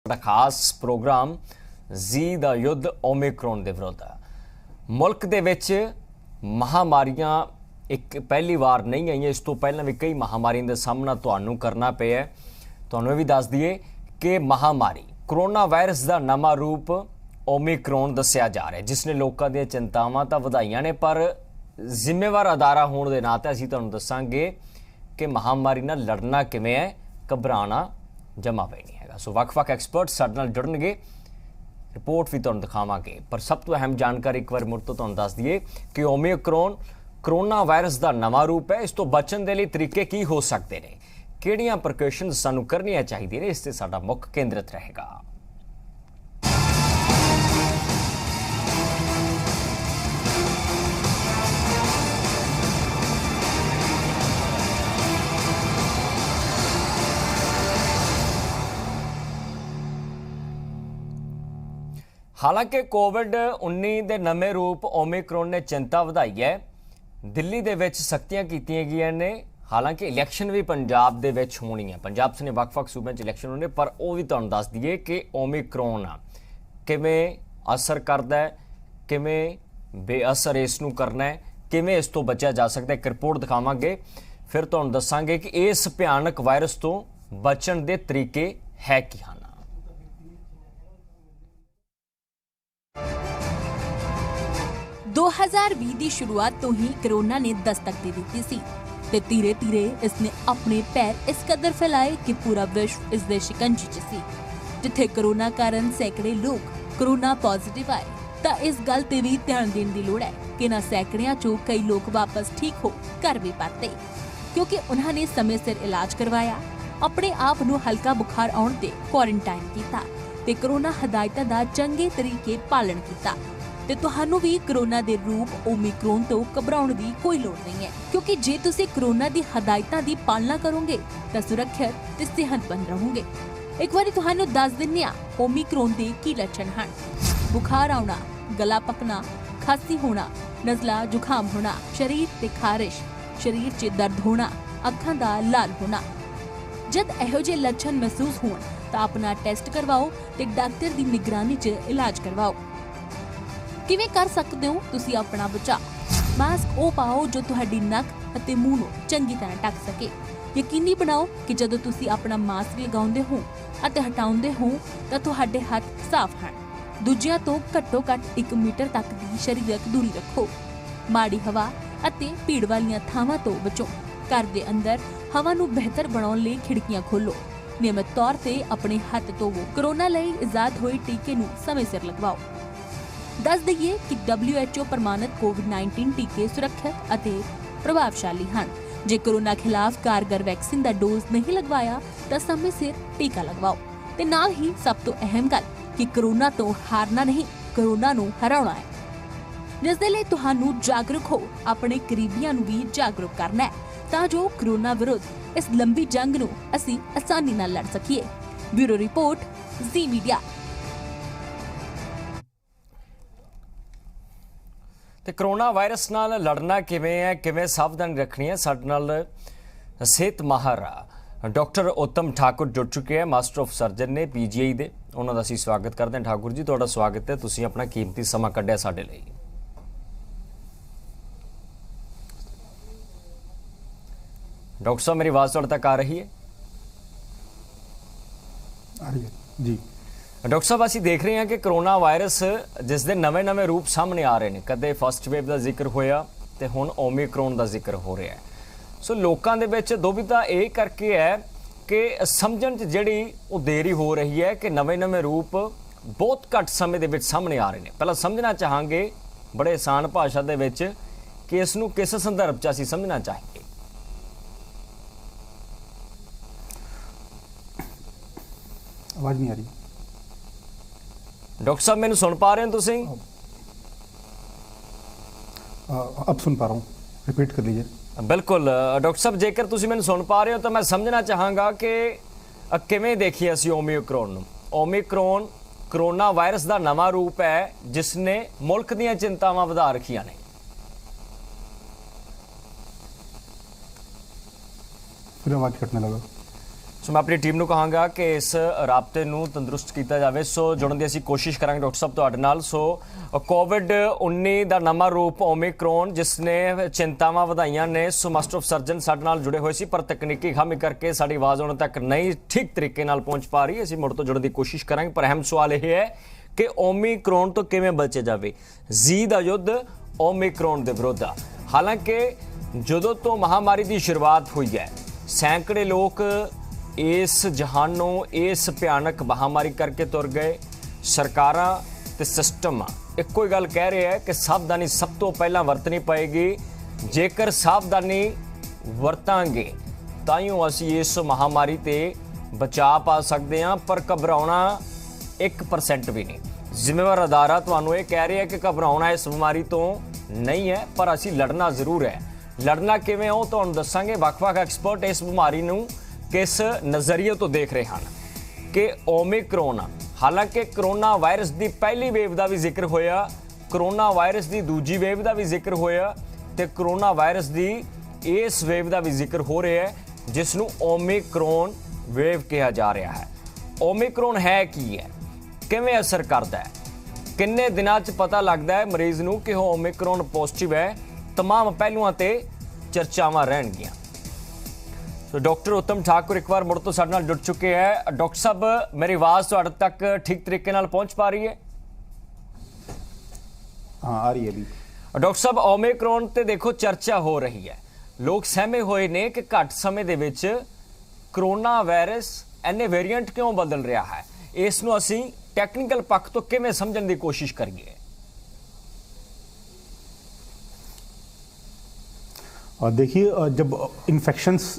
खास प्रोग्राम जी दा युद्ध ओमिक्रॉन दे विरुद्ध मुल्क दे विच महामारियां एक पहली बार नहीं आई। इस तो पहले भी कई महामारियों का सामना तुहानू करना पिया। तुहानू भी दस दिए कि महामारी कोरोना वायरस का नवा रूप ओमिक्रॉन दस्या जा रहा है, जिसने लोगों दी चिंतावां तां वधाईयां ने, पर जिम्मेवार अदारा होने के नाते असीं तुहानू दस्सांगे कि महामारी नाल लड़ना किवें है, घबराना जमा पे नहीं है। सो वक्-वक् एक्सपर्ट साडे नाल जुड़नगे, रिपोर्ट भी तुहानू दिखावांगे, पर सब तो अहम जानकारी एक बार मुड़ तो तुहानू दस दईए कि ओमिक्रॉन कोरोना वायरस का नवा रूप है। इस तो बचन के लिए तरीके की हो सकते हैं, किहड़ियां प्रिकॉशनस सानू करनियां चाहिए, इस ते साडा मुख केंद्रित रहेगा। हालांकि कोविड-19 के नवे रूप ओमिक्रॉन ने चिंता वधाई है। दिल्ली दे विच सख्तियां कीतियां गईयां ने। हालांकि इलैक्शन भी पंजाब दे विच होनी है, पंजाब से वक्-वक् सूबे च इलैक्शन होने, पर वो भी तुहानू दस दईए कि ओमिक्रॉन किवें असर करदा है, किवें बेअसर इसनूं करना है, किवें इस तो बचा जा सकता है। एक रिपोर्ट दिखावांगे, फिर तुहानू दस्सांगे कि इस भयानक वायरस तो बचण दे तरीके है की हन। 2020 ਦੀ ਸ਼ੁਰੂਆਤ ਤੋਂ ਹੀ ਕੋਰੋਨਾ ਨੇ ਦਸਤਕ ਦੇ ਦਿੱਤੀ ਸੀ ਤੇ ਧੀਰੇ-ਧੀਰੇ ਇਸਨੇ ਆਪਣੇ ਪੈਰ ਇਸ ਕਦਰ ਫੈਲਾਏ ਕਿ ਪੂਰਾ ਵਿਸ਼ਵ ਇਸ ਦੇ ਸ਼ਿਕੰਜੇ 'ਚ ਸੀ। ਜਿੱਥੇ ਕੋਰੋਨਾ ਕਾਰਨ ਸੈਂਕੜੇ ਲੋਕ ਕੋਰੋਨਾ ਪੋਜ਼ਿਟਿਵ ਆਏ, ਤਾਂ ਇਸ ਗੱਲ ਤੇ ਵੀ ਧਿਆਨ ਦੇਣ ਦੀ ਲੋੜ ਹੈ ਕਿ ਨਾ ਸੈਂਕੜਿਆਂ 'ਚੋਂ ਕਈ ਲੋਕ ਵਾਪਸ ਠੀਕ ਹੋ ਘਰ ਵੀ ਪਰਤੇ, ਕਿਉਂਕਿ ਉਹਨਾਂ ਨੇ ਸਮੇਂ ਸਿਰ ਇਲਾਜ ਕਰਵਾਇਆ, ਆਪਣੇ ਆਪ ਨੂੰ ਹਲਕਾ ਬੁਖਾਰ ਆਉਣ ਤੇ ਕੁਆਰੰਟਾਈਨ ਕੀਤਾ ਤੇ ਕੋਰੋਨਾ ਹਦਾਇਤਾਂ ਦਾ ਚੰਗੇ ਤਰੀਕੇ ਪਾਲਣ ਕੀਤਾ। ਤੇ ਤੁਹਾਨੂੰ ਵੀ ਕੋਰੋਨਾ ਦੇ ਰੂਪ ਓਮਿਕਰੋਨ ਤੋਂ ਘਬਰਾਉਣ ਦੀ ਕੋਈ ਲੋੜ ਨਹੀਂ ਹੈ, ਕਿਉਂਕਿ ਜੇ ਤੁਸੀਂ ਕੋਰੋਨਾ ਦੀ ਹਦਾਇਤਾਂ ਦੀ ਪਾਲਣਾ ਕਰੋਗੇ ਤਾਂ ਸੁਰੱਖਿਅਤ ਤੇ ਸਿਹਤਮੰਦ ਰਹੋਗੇ। ਇੱਕ ਵਾਰੀ ਤੁਹਾਨੂੰ ਦੱਸ ਦਿੰਦੇ ਹਾਂ ਓਮਿਕਰੋਨ ਦੇ ਕੀ ਲੱਛਣ ਹਨ। ਬੁਖਾਰ ਆਉਣਾ, ਗਲਾ ਪਕਣਾ, ਖਾਂਸੀ ਹੋਣਾ, ਨਜ਼ਲਾ ਜ਼ੁਕਾਮ ਹੋਣਾ, ਸਰੀਰ ਤੇ ਖਾਰਿਸ਼, ਸਰੀਰ 'ਚ ਦਰਦ ਹੋਣਾ, ਅੱਖਾਂ ਦਾ ਲਾਲ ਹੋਣਾ। ਜਦ ਇਹੋ ਜਿਹੇ ਲੱਛਣ ਮਹਿਸੂਸ ਹੋਣ ਤਾਂ ਆਪਣਾ ਟੈਸਟ ਕਰਵਾਓ ਤੇ ਡਾਕਟਰ ਦੀ ਨਿਗਰਾਨੀ 'ਚ ਇਲਾਜ ਕਰਵਾਓ। ਕਿਵੇਂ ਕਰ ਸਕਦੇ ਹੋ ਤੁਸੀਂ ਆਪਣਾ ਬਚਾਅ? ਮਾਸਕ ਉਹ ਪਾਓ ਜੋ ਤੁਹਾਡੀ ਨੱਕ ਅਤੇ ਮੂੰਹ ਨੂੰ ਚੰਗੀ ਤਰ੍ਹਾਂ ਢੱਕ ਸਕੇ। ਯਕੀਨੀ ਬਣਾਓ ਕਿ ਜਦੋਂ ਤੁਸੀਂ ਆਪਣਾ ਮਾਸਕ ਲਗਾਉਂਦੇ ਹੋ ਅਤੇ ਹਟਾਉਂਦੇ ਹੋ ਤਾਂ ਤੁਹਾਡੇ ਹੱਥ ਸਾਫ਼ ਹਨ। ਦੂਜਿਆਂ ਤੋਂ ਘੱਟੋ ਘੱਟ 1 ਮੀਟਰ ਤੱਕ ਦੀ ਸਰੀਰਕ ਦੂਰੀ ਰੱਖੋ। ਮਾੜੀ ਹਵਾ ਅਤੇ ਭੀੜ ਵਾਲੀਆਂ ਥਾਵਾਂ ਤੋਂ ਬਚੋ। ਘਰ ਦੇ ਅੰਦਰ ਹਵਾ ਨੂੰ ਬਿਹਤਰ ਬਣਾਉਣ ਲਈ ਖਿੜਕੀਆਂ ਖੋਲੋ। ਨਿਯਮਿਤ ਤੌਰ ਤੇ ਆਪਣੇ ਹੱਥ ਧੋਵੋ। ਕੋਰੋਨਾ ਲਈ ਇਜਾਦ ਹੋਏ ਟੀਕੇ ਨੂੰ ਸਮੇਂ ਸਿਰ ਲਗਵਾਓ। दस दईए कि WHO प्रमाणित कोविड-19 टीके सुरक्षित ਅਤੇ ਪ੍ਰਭਾਵਸ਼ਾਲੀ ਹਨ। ਜੇ ਕੋਰੋਨਾ ਖਿਲਾਫ ਕਾਰਗਰ ਵੈਕਸੀਨ ਦਾ ਡੋਜ਼ ਨਹੀਂ ਲਗਵਾਇਆ ਤਾਂ ਸਮੇਂ ਸਿਰ ਟੀਕਾ ਲਗਵਾਓ। ਤੇ ਨਾਲ ਹੀ ਸਭ ਤੋਂ ਅਹਿਮ ਗੱਲ ਕਿ ਕੋਰੋਨਾ ਤੋਂ ਹਾਰਨਾ ਨਹੀਂ, ਕੋਰੋਨਾ ਨੂੰ ਹਰਾਉਣਾ ਹੈ, ਜਿਸ ਦੇ ਲਈ ਤੁਹਾਨੂੰ ਜਾਗਰੂਕ ਹੋ ਆਪਣੇ ਕਰੀਬੀਆਂ ਨੂੰ ਵੀ ਜਾਗਰੂਕ ਕਰਨਾ ਹੈ, ਤਾਂ ਜੋ ਕੋਰੋਨਾ ਵਿਰੁੱਧ ਇਸ ਲੰਬੀ ਜੰਗ ਨੂੰ ਅਸੀਂ ਆਸਾਨੀ ਨਾਲ ਲੜ ਸਕੀਏ। ਬਿਊਰੋ ਰਿਪੋਰਟ, ਜ਼ੀ ਮੀਡੀਆ। तो कोरोना वायरस नाल लड़ना किवें है, किवें सावधानी रखनी है, साडे नाल सेहत माहर डॉक्टर उत्तम ठाकुर जुड़ चुके हैं, मास्टर ऑफ सर्जन ने PGI दे। उन्हां दा असीं स्वागत करते हैं। ठाकुर जी, तुहाडा स्वागत है, तुसीं अपना कीमती समा कढिआ साडे लई। डॉक्टर साहब, मेरी आवाज़ तुहाडे तक आ रही है? आ रही है जी। डॉक्टर साहब, ਅਸੀਂ देख रहे हैं कि कोरोना वायरस जिस दे नवे रूप सामने आ रहे हैं, कदे फस्ट वेव का जिक्र होया ते हुण ओमिक्रॉन का जिक्र हो रहा है। सो लोगों के विच दुविधा ये करके है कि समझण च जिहड़ी वो देरी हो रही है कि नवे रूप बहुत घट समय दे विच सामने आ रहे हैं। पहला समझना चाहांगे बड़े आसान भाषा दे विच कि इस नूं किस संदर्भ च असीं समझना चाहेंगे। आवाज़ नहीं आ रही डॉक्टर साहब, मैंने सुन पा रहे हैं तुसीं? अब सुन पा रहा हूँ, रिपीट कर लीजिए। बिल्कुल डॉक्टर साहब, जेकर तुसीं मैंने सुन पा रहे हो तो मैं समझना चाहांगा कि किवें देखिए असीं ओमिक्रॉन नूं। ओमिक्रॉन कोरोना वायरस का नवा रूप है जिसने मुल्क दीयां चिंतावां वधा रखियां ने। फिर आवाज़ कटने लगा। सो सो मैं अपनी टीम ਨੂੰ ਕਹਾਂਗਾ ਕਿ ਇਸ ਰਾਬਤੇ ਨੂੰ ਤੰਦਰੁਸਤ ਕੀਤਾ ਜਾਵੇ। ਸੋ ਜੁੜਨ ਦੀ ਅਸੀਂ ਕੋਸ਼ਿਸ਼ ਕਰਾਂਗੇ ਡਾਕਟਰ ਸਾਹਿਬ ਤੁਹਾਡੇ ਨਾਲ। ਸੋ ਕੋਵਿਡ-19 ਦਾ ਨਵਾਂ ਰੂਪ ਓਮਿਕਰੋਨ ਜਿਸ ਨੇ ਚਿੰਤਾਵਾਂ ਵਧਾਈਆਂ ਨੇ। ਸੋ ਮਾਸਟਰ ਆਫ ਸਰਜਨ ਸਾਡੇ ਨਾਲ ਜੁੜੇ ਹੋਏ ਸੀ ਪਰ ਤਕਨੀਕੀ ਖਾਮੀ ਕਰਕੇ ਸਾਡੀ ਆਵਾਜ਼ ਉਹਨਾਂ ਤੱਕ ਨਹੀਂ ਠੀਕ ਤਰੀਕੇ ਨਾਲ ਪਹੁੰਚ ਪਾ ਰਹੀ। ਅਸੀਂ ਮੁੜ ਤੋਂ ਜੁੜਨ ਦੀ ਕੋਸ਼ਿਸ਼ ਕਰਾਂਗੇ ਪਰ ਅਹਿਮ ਸਵਾਲ ਇਹ ਹੈ ਕਿ ਓਮਿਕਰੋਨ ਤੋਂ ਕਿਵੇਂ ਬਚੇ ਜਾਵੇ। ਜੀ ਦਾ ਯੁੱਧ ਓਮਿਕਰੋਨ ਦੇ ਵਿਰੁੱਧ। ਹਾਲਾਂਕਿ ਜਦੋਂ ਤੋਂ ਮਹਾਮਾਰੀ ਦੀ ਸ਼ੁਰੂਆਤ ਹੋਈ ਹੈ ਸੈਂਕੜੇ ਲੋਕ इस जहानों इस भयानक महामारी करके तुर गए। सरकारां ते सिस्टम एको ही गल कह रहे हैं कि सावधानी सब तो पहला वरतनी पएगी। जेकर सावधानी वरतांगे ताइयों असी इस महामारी ते बचा पा सकते हैं। पर घबराउणा 1% भी नहीं। जिम्मेवार अदारा तुहानूं ये कह रहे हैं कि घबराउणा इस बीमारी तो नहीं है पर असी लड़ना जरूर है। लड़ना किवें हो तुहानूं दस्सांगे। वख-वख एक्सपर्ट इस बीमारी नूं किस नज़रिए तो देख रहे हैं कि ओमिक्रॉन हालांकि करोना वायरस की पहली वेव का भी जिक्र होया, करोना वायरस की दूजी वेव का भी जिक्र होया ते करोना वायरस की इस वेव का भी जिक्र हो रहा है जिसनों ओमिक्रॉन वेव कहा जा रहा है। ओमिक्रॉन है की है, किवें असर करता है, किन्ने दिनां च पता लगता है मरीज़ नूं कि वह ओमिक्रॉन पॉजिटिव है। तमाम पहलुआं ते चर्चावां रहणगीਆਂ। तो डॉक्टर उत्तम ठाकुर एक बार मुड़ तो साडे नाल जुड़ चुके हैं। डॉक्टर साहब मेरी आवाज़ तुहाडे तक ठीक तरीके नाल पहुँच पा रही है? हाँ आ रही है अभी। डॉक्टर साहब ओमिक्रॉन ते देखो चर्चा हो रही है, लोग सहमे हुए ने कि घट समय दे विच करोना वायरस इन्ने वेरिएंट क्यों बदल रहा है। इस नूं असीं टैक्नीकल पक्ष तो किवें समझण दी कोशिश करिए। और देखिए जब इन्फेक्शंस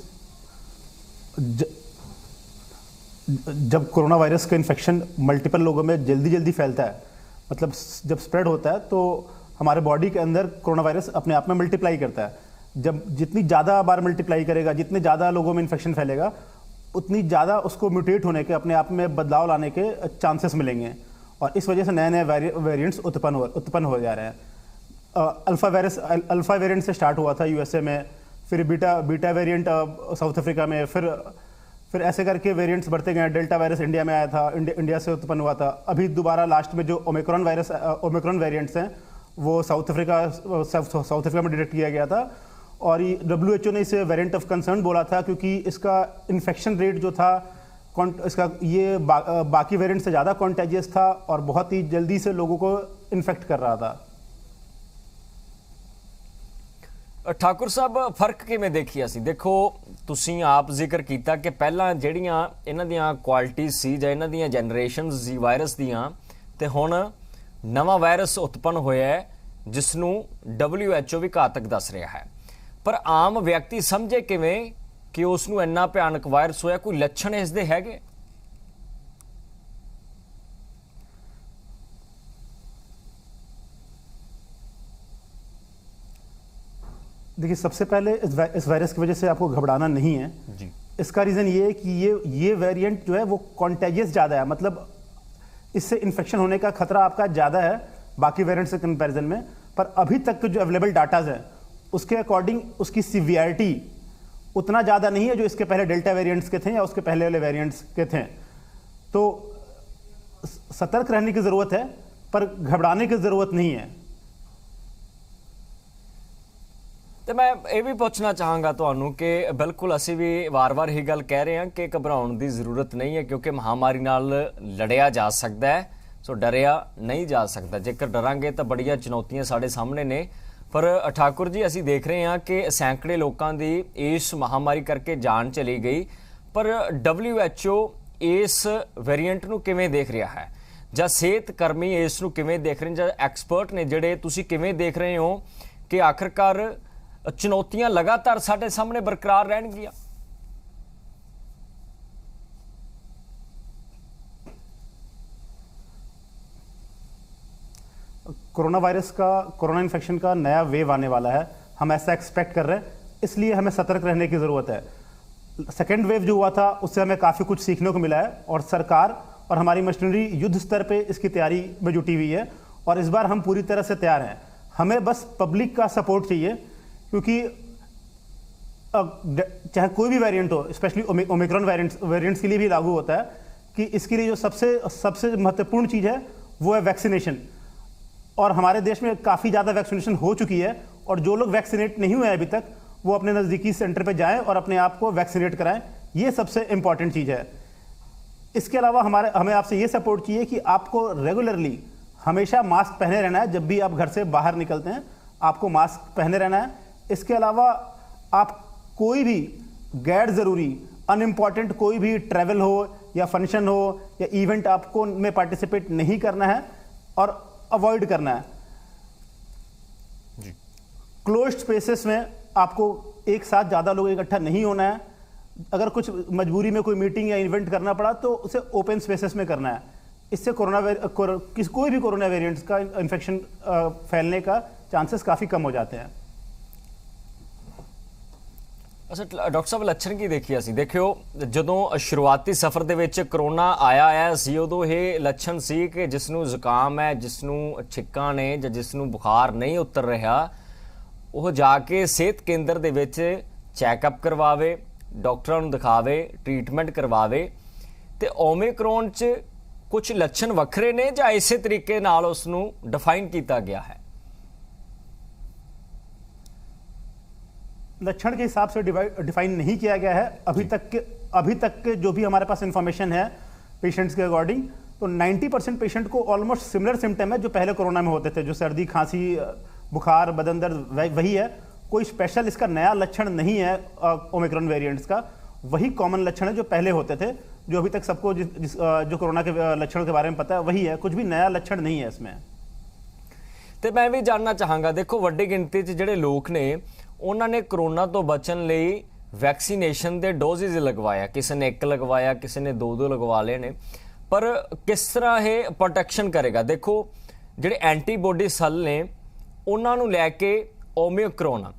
जब कोरोना वायरस का इन्फेक्शन मल्टीपल लोगों में जल्दी फैलता है, मतलब जब स्प्रेड होता है तो हमारे बॉडी के अंदर कोरोना वायरस अपने आप में मल्टीप्लाई करता है। जब जितनी ज़्यादा बार मल्टीप्लाई करेगा, जितने ज़्यादा लोगों में इन्फेक्शन फैलेगा उतनी ज़्यादा उसको म्यूटेट होने के, अपने आप में बदलाव लाने के चांसेस मिलेंगे और इस वजह से नए नए वेरिएंट्स उत्पन्न हो जा रहे हैं। अल्फ़ा वेरिएंट से स्टार्ट हुआ था यूएसए में, फिर बीटा वेरिएंट साउथ अफ्रीका में, फिर ऐसे करके वेरिएंट्स बढ़ते गए। डेल्टा वायरस इंडिया में आया था, इंडिया से उत्पन्न हुआ था। अभी दोबारा लास्ट में जो ओमिक्रॉन वेरिएंट्स हैं वो साउथ अफ्रीका में डिटेक्ट किया गया था और ये WHO ने इसे वेरिएंट ऑफ कंसर्न बोला था क्योंकि इसका इन्फेक्शन रेट जो था इसका ये बाकी वेरिएंट से ज़्यादा कॉन्टेजियस था और बहुत ही जल्दी से लोगों को इन्फेक्ट कर रहा था। ठाकुर साहब फर्क किवें देखिए असीं? देखो तुसीं आप जिक्र किया कि पहलां जिहड़ियां इन्हां दियां क्वालिटीज़ सी जां इन्हां दियां जनरेशनस सी वायरस दियां ते हुण नवां वायरस उत्पन्न होया है जिसनूं WHO भी घातक दस रहा है। पर आम व्यक्ति समझे किवें कि उसनूं इन्ना भयानक वायरस होया? कोई लक्षण इस दे हैगे? देखिए सबसे पहले इस वायरस की वजह से आपको घबराना नहीं है जी। इसका रीज़न ये है कि ये वेरिएंट जो है वो कॉन्टेजियस ज़्यादा है, मतलब इससे इन्फेक्शन होने का खतरा आपका ज़्यादा है बाकी वेरिएंट से कंपैरिजन में। पर अभी तक जो अवेलेबल डाटाज है उसके अकॉर्डिंग उसकी सीवियरिटी उतना ज़्यादा नहीं है जो इसके पहले डेल्टा वेरिएंट्स के थे या उसके पहले वाले वेरिएंट्स के थे। तो सतर्क रहने की ज़रूरत है पर घबराने की ज़रूरत नहीं है। तो मैं ये भी पूछना चाहांगा तुहानू कि बिल्कुल असी भी वार-वार ही गल कह रहे हैं कि घबराउण की जरूरत नहीं है क्योंकि महामारी नाल लड़िया जा सकता है। सो डरिया नहीं जा सकता। जेकर डरांगे तो बड़िया चुनौतियां साढ़े सामने ने। पर ठाकुर जी असी देख रहे हैं कि सैकड़े लोगों की इस महामारी करके जान चली गई पर WHO इस वेरिएंट नूं किवें देख रहा है जां सेहत कर्मी इस नूं किवें देख रहे हैं जां एक्सपर्ट ने जिहड़े तुसीं किवें देख रहे हो कि आखिरकार चुनौतियां लगातार साडे सामने बरकरार रहणगियां? कोरोना इन्फेक्शन का नया वेव आने वाला है, हम ऐसा एक्सपेक्ट कर रहे हैं, इसलिए हमें सतर्क रहने की ज़रूरत है। सेकेंड वेव जो हुआ था उससे हमें काफ़ी कुछ सीखने को मिला है और सरकार और हमारी मशीनरी युद्ध स्तर पे इसकी तैयारी में जुटी हुई है और इस बार हम पूरी तरह से तैयार हैं। हमें बस पब्लिक का सपोर्ट चाहिए क्योंकि चाहे कोई भी वेरिएंट हो, स्पेशली ओमिक्रॉन वेरिएंट्स के लिए भी लागू होता है कि इसके लिए जो सबसे महत्वपूर्ण चीज़ है वो है वैक्सीनेशन। और हमारे देश में काफ़ी ज़्यादा वैक्सीनेशन हो चुकी है, और जो लोग वैक्सीनेट नहीं हुए अभी तक वो अपने नज़दीकी सेंटर पे जाएं और अपने आप को वैक्सीनेट कराएं। ये सबसे इंपॉर्टेंट चीज़ है। इसके अलावा हमें आपसे ये सपोर्ट चाहिए कि आपको रेगुलरली हमेशा मास्क पहने रहना है। जब भी आप घर से बाहर निकलते हैं आपको मास्क पहने रहना है। इसके अलावा आप कोई भी गैर ज़रूरी अनइम्पॉर्टेंट कोई भी ट्रैवल हो या फंक्शन हो या इवेंट आपको में पार्टिसिपेट नहीं करना है और अवॉइड करना है। क्लोज्ड स्पेसेस में आपको एक साथ ज़्यादा लोग इकट्ठा नहीं होना है। अगर कुछ मजबूरी में कोई मीटिंग या इवेंट करना पड़ा तो उसे ओपन स्पेसेस में करना है। इससे कोई भी कोरोना वेरिएंट्स का इन्फेक्शन फैलने का चांसेस काफ़ी कम हो जाते हैं। ਅੱਛਾ ਡਾਕਟਰ ਸਾਹਿਬ ਲੱਛਣ ਕੀ ਦੇਖੀ ਅਸੀਂ ਦੇਖਿਓ ਜਦੋਂ ਸ਼ੁਰੂਆਤੀ ਸਫ਼ਰ ਦੇ ਵਿੱਚ ਕਰੋਨਾ ਆਇਆ ਸੀ ਉਦੋਂ ਇਹ ਲੱਛਣ ਸੀ ਕਿ ਜਿਸ ਨੂੰ ਜ਼ੁਕਾਮ ਹੈ, ਜਿਸ ਨੂੰ ਛਿੱਕਾਂ ਨੇ ਜਾਂ ਜਿਸ ਨੂੰ ਬੁਖਾਰ ਨਹੀਂ ਉਤਰ ਰਿਹਾ ਉਹ ਜਾ ਕੇ ਸਿਹਤ ਕੇਂਦਰ ਦੇ ਵਿੱਚ ਚੈੱਕਅਪ ਕਰਵਾਵੇ, ਡਾਕਟਰਾਂ ਨੂੰ ਦਿਖਾਵੇ, ਟ੍ਰੀਟਮੈਂਟ ਕਰਵਾਵੇ। ਤੇ ਓਮਿਕਰੋਨ 'ਚ ਕੁਝ ਲੱਛਣ ਵੱਖਰੇ ਨੇ ਜਾਂ ਇਸੇ ਤਰੀਕੇ ਨਾਲ ਉਸ ਨੂੰ ਡਿਫਾਈਨ ਕੀਤਾ ਗਿਆ ਹੈ? लक्षण के हिसाब से डिफाइन नहीं किया गया है अभी तक के जो भी हमारे पास इंफॉर्मेशन है पेशेंट्स के अकॉर्डिंग, तो 90% पेशेंट को ऑलमोस्ट सिमिलर सिम्टम है जो पहले कोरोना में होते थे, जो सर्दी, खांसी, बुखार, बदन दर्द वही है। कोई स्पेशल इसका नया लक्षण नहीं है ओमिक्रॉन वेरिएंट्स का, वही कॉमन लक्षण है जो पहले होते थे, जो अभी तक सबको जो कोरोना के लक्षण के बारे में पता है वही है। कुछ भी नया लक्षण नहीं है इसमें। तो मैं भी जानना चाहांगा, देखो वड्डी गिनती 'ਚ ਜਿਹੜੇ ਲੋਕ ਨੇ ਉਹਨਾਂ ਨੇ ਕਰੋਨਾ ਤੋਂ ਬਚਣ ਲਈ ਵੈਕਸੀਨੇਸ਼ਨ ਦੇ ਡੋਜ਼ਿਸ ਲਗਵਾਇਆ, ਕਿਸੇ ਨੇ 1 ਲਗਵਾਇਆ, ਕਿਸੇ ਨੇ 2 ਲਗਵਾ ਲਏ ਨੇ, ਪਰ ਕਿਸ ਤਰ੍ਹਾਂ ਇਹ ਪ੍ਰੋਟੈਕਸ਼ਨ ਕਰੇਗਾ? ਦੇਖੋ ਜਿਹੜੇ ਐਂਟੀਬੋਡੀ ਸੈੱਲ ਨੇ ਉਹਨਾਂ ਨੂੰ ਲੈ ਕੇ ਓਮਿਕਰੋਨ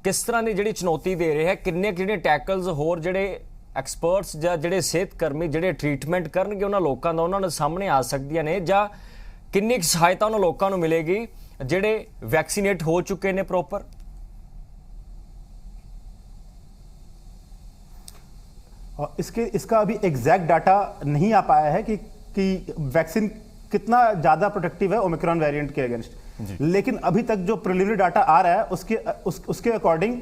ਕਿਸ ਤਰ੍ਹਾਂ ਦੀ ਜਿਹੜੀ ਚੁਣੌਤੀ ਦੇ ਰਿਹਾ ਹੈ, ਕਿੰਨੇ ਟੈਕਲਸ ਹੋਰ ਜਿਹੜੇ ਐਕਸਪਰਟਸ ਜਾਂ ਜਿਹੜੇ ਸਿਹਤ ਕਰਮੀ ਜਿਹੜੇ ਟ੍ਰੀਟਮੈਂਟ ਕਰਨਗੇ ਉਹਨਾਂ ਲੋਕਾਂ ਦਾ ਉਹਨਾਂ ਦੇ ਸਾਹਮਣੇ ਆ ਸਕਦੀਆਂ ਨੇ, ਜਾਂ ਕਿੰਨੀ ਸਹਾਇਤਾ ਉਹਨਾਂ ਲੋਕਾਂ ਨੂੰ ਮਿਲੇਗੀ ਜਿਹੜੇ ਵੈਕਸੀਨੇਟ ਹੋ ਚੁੱਕੇ ਨੇ ਪ੍ਰੋਪਰ? इसका अभी एग्जैक्ट डाटा नहीं आ पाया है कि वैक्सीन कितना ज़्यादा प्रोटेक्टिव है ओमिक्रॉन वेरिएंट के अगेंस्ट, लेकिन अभी तक जो प्रिलिमिनरी डाटा आ रहा है उसके अकॉर्डिंग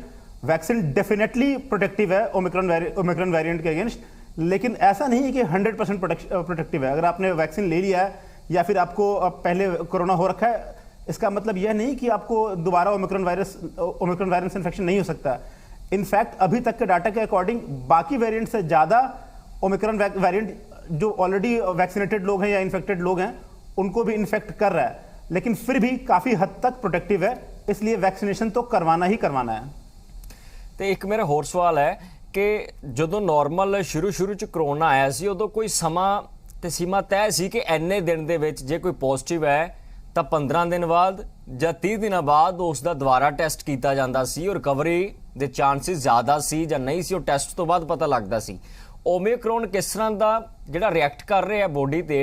वैक्सीन डेफिनेटली प्रोटेक्टिव है ओमिक्रॉन वेरिएंट के अगेंस्ट। लेकिन ऐसा नहीं है कि 100% प्रोटेक्टिव है। अगर आपने वैक्सीन ले लिया है या फिर आपको पहले कोरोना हो रखा है, इसका मतलब यह नहीं कि आपको दोबारा ओमिक्रॉन वायरस इन्फेक्शन नहीं हो सकता। इनफैक्ट अभी तक के डाटा के अकॉर्डिंग बाकी वेरिएंट से ज़्यादा ओमिक्रॉन वेरिएंट जो ऑलरेडी वैक्सीनेटेड लोग हैं या इन्फेक्टेड लोग हैं उनको भी इन्फेक्ट कर रहा है, लेकिन फिर भी काफ़ी हद तक प्रोटेक्टिव है, इसलिए वैक्सीनेशन तो करवाना ही करवाना है। तो एक मेरा होर सवाल है कि जो नॉर्मल शुरू च करोना आया सी उदों कोई समा ते सीमा तय सी कि इन्ने दिन दे विच जे कोई पॉजिटिव है तो 15 दिन बाद ਜਾਂ 30 ਦਿਨਾਂ ਬਾਅਦ ਉਸ ਦਾ ਦੁਬਾਰਾ ਟੈਸਟ ਕੀਤਾ ਜਾਂਦਾ ਸੀ ਔਰ ਰਿਕਵਰੀ ਦੇ ਚਾਂਸਸ ਜ਼ਿਆਦਾ ਸੀ ਜਾਂ ਨਹੀਂ ਸੀ, ਉਹ ਟੈਸਟ ਤੋਂ ਬਾਅਦ ਪਤਾ ਲੱਗਦਾ ਸੀ। ਓਮਿਕਰੋਨ ਕਿਸ ਤਰ੍ਹਾਂ ਦਾ ਜਿਹੜਾ ਰਿਐਕਟ ਕਰ ਰਿਹਾ ਬੋਡੀ ਤੇ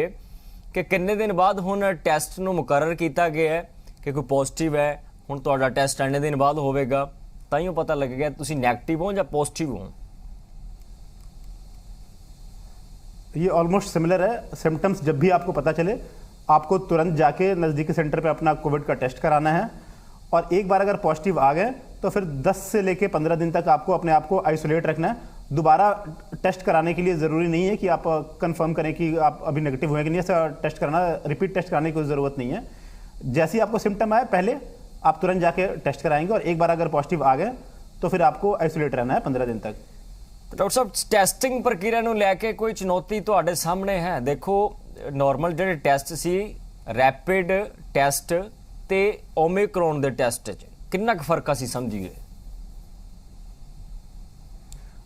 ਕਿ ਕਿੰਨੇ ਦਿਨ ਬਾਅਦ ਹੁਣ ਟੈਸਟ ਨੂੰ ਮੁਕਰਰ ਕੀਤਾ ਗਿਆ ਹੈ ਕਿ ਕੋਈ ਪੋਜ਼ਿਟਿਵ ਹੈ, ਹੁਣ ਤੁਹਾਡਾ ਟੈਸਟ ਇੰਨੇ ਦਿਨ ਬਾਅਦ ਹੋਵੇਗਾ ਤਾਂ ਹੀ ਉਹ ਪਤਾ ਲੱਗੇਗਾ ਤੁਸੀਂ ਨੈਗੇਟਿव ਹੋ ਜਾਂ पॉजिटिव हो। ये ऑलमोस्ट सिमिलर है। सिम्टम्स जब भी आपको पता चले आपको तुरंत जाके नज़दीकी सेंटर पे अपना कोविड का टेस्ट कराना है, और एक बार अगर पॉजिटिव आ गए तो फिर 10 से लेके 15 दिन तक आपको अपने आप को आइसोलेट रखना है। दोबारा टेस्ट कराने के लिए ज़रूरी नहीं है कि आप कंफर्म करें कि आप अभी नेगेटिव हुए कि नहीं, ऐसा टेस्ट कराना, रिपीट टेस्ट कराने की कोई ज़रूरत नहीं है। जैसे ही आपको सिम्टम आए पहले आप तुरंत जाके टेस्ट कराएंगे, और एक बार अगर पॉजिटिव आ गए तो फिर आपको आइसोलेट रहना है 15 दिन तक। डॉक्टर साहब ਟੈਸਟਿੰਗ ਪ੍ਰਕਿਰਿਆ ਨੂੰ ਲੈ ਕੇ ਕੋਈ ਚੁਣੌਤੀ ਤੁਹਾਡੇ ਸਾਹਮਣੇ ਹੈ? ਦੇਖੋ ਨੋਰਮਲ ਜਿਹੜੇ ਟੈਸਟ ਸੀ ਰੈਪਿਡ ਟੈਸਟ ਤੇ ਓਮਿਕਰੋਨ ਦੇ ਟੈਸਟ 'ਚ ਕਿੰਨਾ ਕੁ ਫਰਕ ਅਸੀਂ ਸਮਝੀਏ?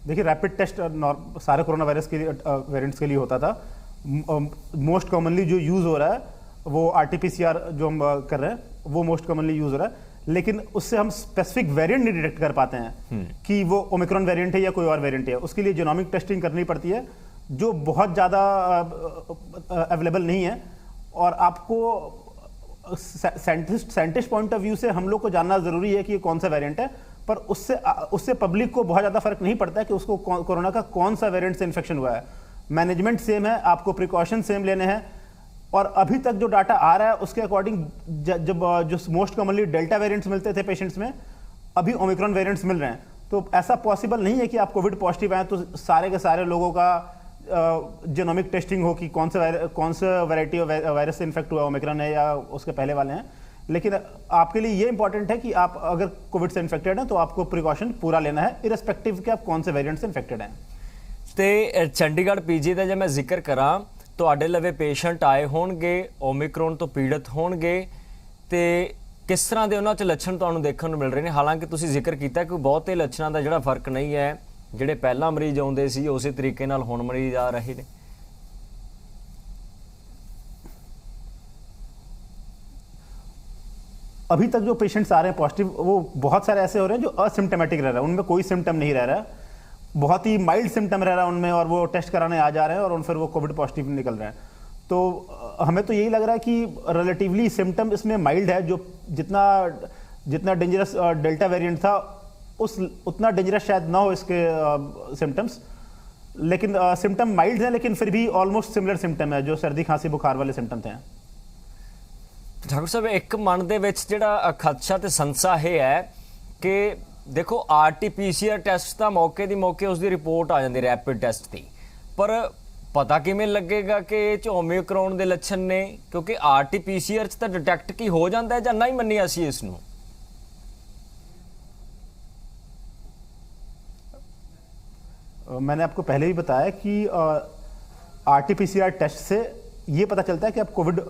देखिए रैपिड टेस्ट सारे कोरोना वायरस के लिए वेरिएंट्स के लिए होता था। मोस्ट कॉमनली जो यूज़ हो रहा है वो RT-PCR जो हम कर रहे हैं वो मोस्ट कॉमनली यूज़ हो रहा है, लेकिन उससे हम स्पेसिफिक वेरिएंट नहीं डिटेक्ट कर पाते हैं कि वो ओमिक्रॉन वेरिएंट है या कोई और वेरिएंट है। उसके लिए जीनोमिक टेस्टिंग करनी पड़ती है जो बहुत ज़्यादा अवेलेबल नहीं है, और आपको साइंटिस्ट पॉइंट ऑफ व्यू से हम लोग को जानना ज़रूरी है कि ये कौन सा वेरिएंट है। पर उससे पब्लिक को बहुत ज़्यादा फर्क नहीं पड़ता है कि उसको कोरोना का कौन सा वेरिएंट से इन्फेक्शन हुआ है। मैनेजमेंट सेम है, आपको प्रिकॉशन सेम लेने हैं। और अभी तक जो डाटा आ रहा है उसके अकॉर्डिंग जब जो मोस्ट कॉमनली डेल्टा वेरिएंट्स मिलते थे पेशेंट्स में, अभी ओमिक्रॉन वेरिएंट्स मिल रहे हैं। तो ऐसा पॉसिबल नहीं है कि आप कोविड पॉजिटिव आए तो सारे के सारे लोगों का जेनोमिक टेस्टिंग हो कि कौन सा वैरायटी वायरस से इन्फेक्ट हुआ, ओमिक्रॉन है या उसके पहले वाले हैं। लेकिन आपके लिए ये इंपॉर्टेंट है कि आप अगर कोविड से इन्फेक्टेड हैं तो आपको प्रिकॉशन पूरा लेना है, इररिस्पेक्टिव कि आप कौन से वेरिएंट से इन्फेक्टेड हैं। ਤੇ ਚੰਡੀਗੜ੍ਹ ਪੀਜੀ ਦਾ ਜੇ ਮੈਂ ਜ਼ਿਕਰ ਕਰਾਂ, ਤੁਹਾਡੇ ਲਵੇ ਪੇਸ਼ੈਂਟ ਆਏ ਹੋਣਗੇ ਓਮਿਕਰੋਨ ਤੋਂ ਪੀੜਤ ਹੋਣਗੇ ਤੇ ਕਿਸ ਤਰ੍ਹਾਂ ਦੇ ਉਹਨਾਂ 'ਚ ਲੱਛਣ ਤੁਹਾਨੂੰ ਦੇਖਣ ਨੂੰ ਮਿਲ ਰਹੇ ਨੇ? ਹਾਲਾਂਕਿ ਤੁਸੀਂ ਜ਼ਿਕਰ ਕੀਤਾ ਕਿ ਬਹੁਤੇ ਲੱਛਣਾਂ ਦਾ ਜਿਹੜਾ ਫਰਕ ਨਹੀਂ ਹੈ, ਜਿਹੜੇ ਪਹਿਲਾਂ ਮਰੀਜ਼ ਆਉਂਦੇ ਸੀ ਉਸੇ ਤਰੀਕੇ ਨਾਲ ਹੁਣ ਮਰੀਜ਼ ਆ ਰਹੇ ਨੇ। अभी तक जो पेशेंट्स आ रहे हैं पॉजिटिव, वो बहुत सारे ऐसे हो रहे हैं जो असिम्टोमेटिक रह रहा है, उनमें कोई सिम्टम नहीं रह रहा है, बहुत ही माइल्ड सिम्टम रह रहा है उनमें, और वो टेस्ट कराने आ जा रहे हैं और फिर वो कोविड पॉजिटिव निकल रहे हैं। तो हमें तो यही लग रहा है कि रिलेटिवली सिम्टम इसमें माइल्ड है। जो जितना डेंजरस डेल्टा वेरिएंट था उतना डेंजरस शायद ना हो इसके सिम्टम्स, लेकिन सिम्टम माइल्ड हैं, लेकिन फिर भी ऑलमोस्ट सिमिलर सिम्टम है जो सर्दी खांसी बुखार वाले सिम्टम थे। ਡਾਕਟਰ ਸਾਹਿਬ, ਇੱਕ ਮਨ ਦੇ ਵਿੱਚ ਜਿਹੜਾ ਖਦਸ਼ਾ ਤੇ ਸੰਸਾ ਇਹ ਹੈ ਕਿ ਦੇਖੋ RT-PCR ਟੈਸਟ ਤਾਂ ਮੌਕੇ ਦੀ ਮੌਕੇ ਉਸ ਦੀ ਰਿਪੋਰਟ ਆ ਜਾਂਦੀ ਰੈਪਿਡ ਟੈਸਟ ਦੀ, ਪਰ ਪਤਾ ਕਿਵੇਂ ਲੱਗੇਗਾ ਕਿ ਇਹ 'ਚ ਓਮਿਕਰੋਨ ਦੇ ਲੱਛਣ ਨੇ? ਕਿਉਂਕਿ RT-PCR 'ਚ ਤਾਂ ਡਿਟੈਕਟ ਕੀ ਹੋ ਜਾਂਦਾ ਹੈ ਜਾਂ ਨਹੀਂ ਮੰਨੀ ਅਸੀਂ ਇਸ ਨੂੰ? मैंने आपको पहले भी बताया कि RT-PCR टेस्ट से ये पता चलता है कि आप कोविड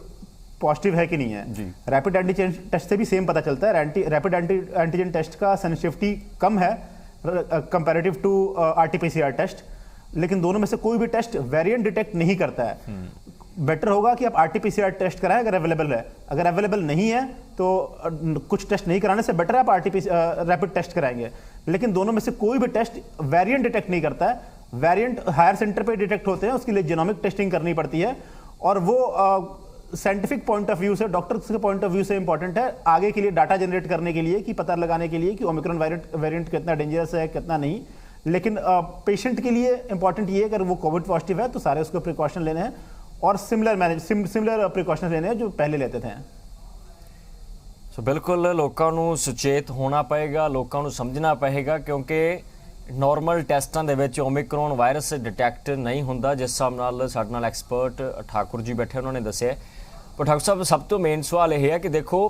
पॉजिटिव है कि नहीं है जी। रैपिड एंटीजन टेस्ट से भी सेम पता चलता है। रैपिड एंटीजन टेस्ट का सेंसिटिविटी कम है कंपैरेटिव टू RT-PCR टेस्ट, लेकिन दोनों में से कोई भी टेस्ट वेरिएंट डिटेक्ट नहीं करता है। बेटर होगा कि आप RT-PCR टेस्ट कराएं अगर अवेलेबल है। अगर अवेलेबल नहीं है तो कुछ टेस्ट नहीं कराने से बेटर है आप RT-PCR रैपिड टेस्ट कराएंगे। लेकिन दोनों में से कोई भी टेस्ट वेरिएंट डिटेक्ट नहीं करता है। वेरिएंट हायर सेंटर पे डिटेक्ट होते हैं, उसके लिए जीनोमिक टेस्टिंग करनी पड़ती है, और वो साइंटिफिक पॉइंट ऑफ व्यू से, डॉक्टर्स के पॉइंट ऑफ व्यू से इंपॉर्टेंट है आगे के लिए डाटा जनरेट करने के लिए, कि पता लगाने के लिए कि ओमिक्रॉन वेरिएंट कितना डेंजरस है कितना नहीं। लेकिन पेशेंट के लिए इंपॉर्टेंट ये है अगर वो कोविड पॉजिटिव है तो सारे उसको प्रिकॉशन लेने हैं और सिमिलर प्रिकॉशन लेने हैं जो पहले लेते थे। सो बिल्कुल लोगों को सुचेत होना पएगा, लोगों को समझना पएगा, क्योंकि नॉर्मल टेस्टां दे विच ओमिक्रॉन वायरस डिटैक्ट नहीं होंदा, जिस हिसाब नाल साडे नाल एक्सपर्ट ठाकुर जी बैठे उन्होंने दस्सिया। पर ठाकुर साहब, सब तो मेन सवाल यह है कि देखो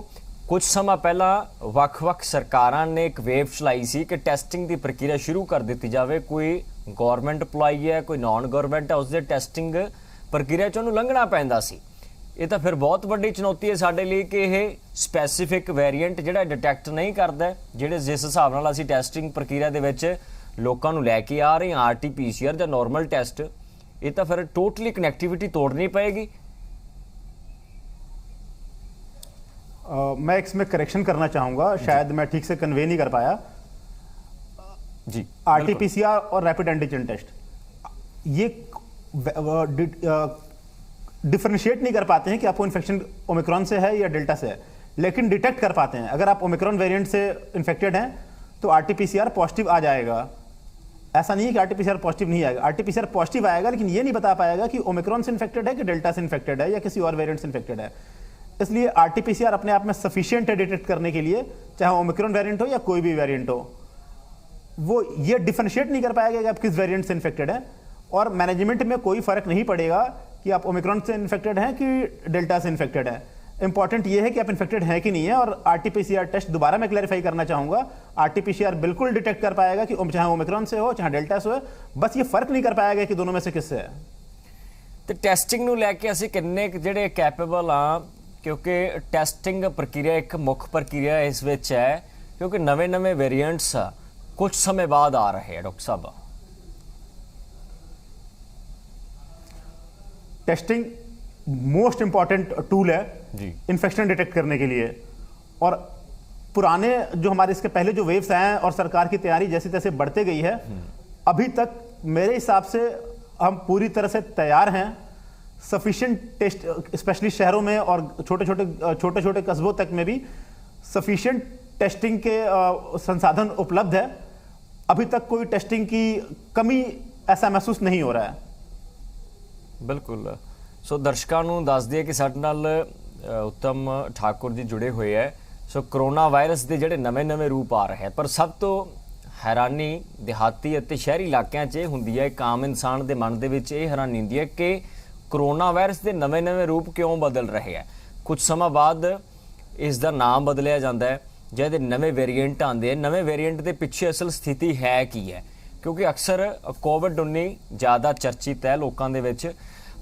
कुछ समा पहला वख-वख सरकारां ने एक वेव चलाई सी कि टेस्टिंग की प्रक्रिया शुरू कर दी जाए। कोई गौरमेंट एम्पलॉई है, कोई नॉन गौरमेंट है, उसके टेस्टिंग प्रक्रिया च उन्होंने लंघना पैंदा सी। ये तो फिर बहुत वड्डी चुनौती है साडे लिए कि यह स्पैसीफिक वेरीएंट जिहड़ा डिटैक्ट नहीं करता, जिहड़े जिस हिसाब नाल असीं टेस्टिंग प्रक्रिया दे विच लोकां नूं लैके आ रहे हैं RT-PCR या नॉर्मल टेस्ट, ये तो फिर टोटली कनैक्टिविटी तोड़नी पएगी। मैं इसमें करेक्शन करना चाहूँगा, शायद मैं ठीक से कन्वे नहीं कर पाया जी। RT-PCR और रैपिड एंटीजन टेस्ट ये डिफरेंशिएट नहीं कर पाते हैं कि आपको इन्फेक्शन ओमिक्रॉन से है या डेल्टा से है, लेकिन डिटेक्ट कर पाते हैं। अगर आप ओमिक्रॉन वेरिएंट से इन्फेक्टेड हैं तो RT-PCR पॉजिटिव आ जाएगा। ऐसा नहीं है कि RT-PCR पॉजिटिव नहीं आएगा, RT-PCR पॉजिटिव आएगा, लेकिन ये नहीं बता पाएगा कि ओमिक्रॉन से इन्फेक्टेड है कि डेल्टा से इन्फेक्टेड है या किसी और वेरिएंट से इन्फेक्टेड है। इसलिए RT-PCR अपने आप में सफिशिएंट है डिटेक्ट करने के लिए, चाहे ओमिक्रॉन वेरिएंट हो या कोई भी वेरिएंट हो। वो ये डिफरेंशिएट नहीं कर पाएगा कि आप किस वेरिएंट से इन्फेक्टेड हैं, और मैनेजमेंट में कोई फर्क नहीं पड़ेगा कि आप ओमिक्रॉन से इन्फेक्टेड हैं कि डेल्टा से इन्फेक्टेड हैं। इंपॉर्टेंट ये है कि आप इन्फेक्टेड हैं कि नहीं है। और RT-PCR टेस्ट दोबारा मैं क्लैरिफाई करना चाहूँगा, RT-PCR बिल्कुल डिटेक्ट कर पाएगा कि चाहे ओमिक्रॉन से हो चाहे डेल्टा से हो, बस ये फर्क नहीं कर पाएगा कि दोनों में से किससे है। तो टेस्टिंग नूं लैके असीं किन्ने जिहड़े कैपेबल हाँ, क्योंकि टेस्टिंग प्रक्रिया एक मुख्य प्रक्रिया इस विच है, क्योंकि नवे नवे वेरिएंट्स कुछ समय बाद आ रहे हैं। डॉक्टर साहब, टेस्टिंग मोस्ट इंपॉर्टेंट टूल है इन्फेक्शन डिटेक्ट करने के लिए। और पुराने जो हमारे इसके पहले जो वेव्स आए हैं और सरकार की तैयारी जैसे तैसे बढ़ते गई है, अभी तक मेरे हिसाब से हम पूरी तरह से तैयार हैं। सफिशिएंट टेस्ट स्पेशली शहरों में और छोटे छोटे कस्बों तक में भी सफिशिएंट टेस्टिंग के संसाधन उपलब्ध है। अभी तक कोई टेस्टिंग की कमी ऐसा महसूस नहीं हो रहा है। ਬਿਲਕੁਲ। ਸੋ ਦਰਸ਼ਕਾਂ ਨੂੰ ਦੱਸ ਦਈਏ ਕਿ ਸਾਡੇ ਨਾਲ ਉੱਤਮ ਠਾਕੁਰ ਜੀ ਜੁੜੇ ਹੋਏ ਹੈ। ਸੋ ਕਰੋਨਾ ਵਾਇਰਸ ਦੇ ਜਿਹੜੇ ਨਵੇਂ-ਨਵੇਂ ਰੂਪ ਆ ਰਹੇ ਹੈ, ਪਰ ਸਭ ਤੋਂ ਹੈਰਾਨੀ ਦਿਹਾਤੀ ਅਤੇ ਸ਼ਹਿਰੀ ਇਲਾਕਿਆਂ 'ਚ ਇਹ ਹੁੰਦੀ ਹੈ, ਇੱਕ ਆਮ ਇਨਸਾਨ ਦੇ ਮਨ ਦੇ ਵਿੱਚ ਇਹ ਹੈਰਾਨੀ ਹੁੰਦੀ ਹੈ ਕਿ ਕਰੋਨਾ ਵਾਇਰਸ ਦੇ ਨਵੇਂ-ਨਵੇਂ ਰੂਪ ਕਿਉਂ ਬਦਲ ਰਹੇ ਹੈ। ਕੁਝ ਸਮਾਂ ਬਾਅਦ ਇਸ ਦਾ ਨਾਮ ਬਦਲਿਆ ਜਾਂਦਾ ਹੈ, ਜਿਹਦੇ ਨਵੇਂ ਵੇਰੀਐਂਟ ਆਉਂਦੇ हैं। ਨਵੇਂ ਵੇਰੀਐਂਟ ਦੇ ਪਿੱਛੇ ਅਸਲ ਸਥਿਤੀ ਹੈ ਕੀ ਹੈ, ਕਿਉਂਕਿ ਅਕਸਰ ਕੋਵਿਡ-19 ਜ਼ਿਆਦਾ ਚਰਚਿਤ ਹੈ ਲੋਕਾਂ ਦੇ ਵਿੱਚ,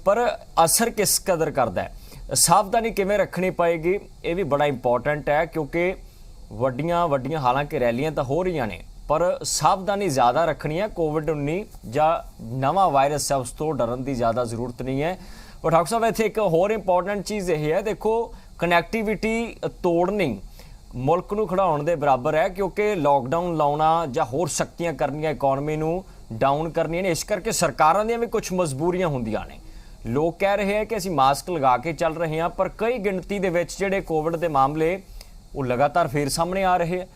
ਪਰ ਅਸਰ ਕਿਸ ਕਦਰ ਕਰਦਾ ਹੈ, ਸਾਵਧਾਨੀ ਕਿਵੇਂ ਰੱਖਣੀ ਪਏਗੀ, ਇਹ ਵੀ ਬੜਾ ਇੰਪੋਰਟੈਂਟ ਹੈ। ਕਿਉਂਕਿ ਵੱਡੀਆਂ ਹਾਲਾਂਕਿ ਰੈਲੀਆਂ ਤਾਂ ਹੋ ਰਹੀਆਂ ਨੇ, ਪਰ ਸਾਵਧਾਨੀ ਜ਼ਿਆਦਾ ਰੱਖਣੀ ਹੈ। ਕੋਵਿਡ-19 ਜਾਂ ਨਵਾਂ ਵਾਇਰਸ ਹੈ, ਉਸ ਤੋਂ ਡਰਨ ਦੀ ਜ਼ਿਆਦਾ ਜ਼ਰੂਰਤ ਨਹੀਂ ਹੈ। ਪਰ ਡਾਕਟਰ ਸਾਹਿਬ ਇੱਥੇ ਇੱਕ ਹੋਰ ਇੰਪੋਰਟੈਂਟ ਚੀਜ਼ ਇਹ ਹੈ, ਦੇਖੋ ਕਨੈਕਟੀਵਿਟੀ ਤੋੜਨੀ ਮੁਲਕ ਨੂੰ ਖੜਾਉਣ ਦੇ ਬਰਾਬਰ ਹੈ, ਕਿਉਂਕਿ ਲੋਕਡਾਊਨ ਲਾਉਣਾ ਜਾਂ ਹੋਰ ਸਖਤੀਆਂ ਕਰਨੀਆਂ ਇਕਨੋਮੀ ਨੂੰ ਡਾਊਨ ਕਰਨੀਆਂ ਨੇ। ਇਸ ਕਰਕੇ ਸਰਕਾਰਾਂ ਦੀਆਂ ਵੀ ਕੁਝ ਮਜਬੂਰੀਆਂ ਹੁੰਦੀਆਂ ਨੇ। ਲੋਕ ਕਹਿ ਰਹੇ ਹੈ ਕਿ ਅਸੀਂ ਮਾਸਕ ਲਗਾ ਕੇ ਚੱਲ ਰਹੇ ਹਾਂ, ਪਰ ਕਈ ਗਿਣਤੀ ਦੇ ਵਿੱਚ ਜਿਹੜੇ ਕੋਵਿਡ ਦੇ ਮਾਮਲੇ ਉਹ ਲਗਾਤਾਰ ਫੇਰ ਸਾਹਮਣੇ ਆ ਰਹੇ ਹੈ।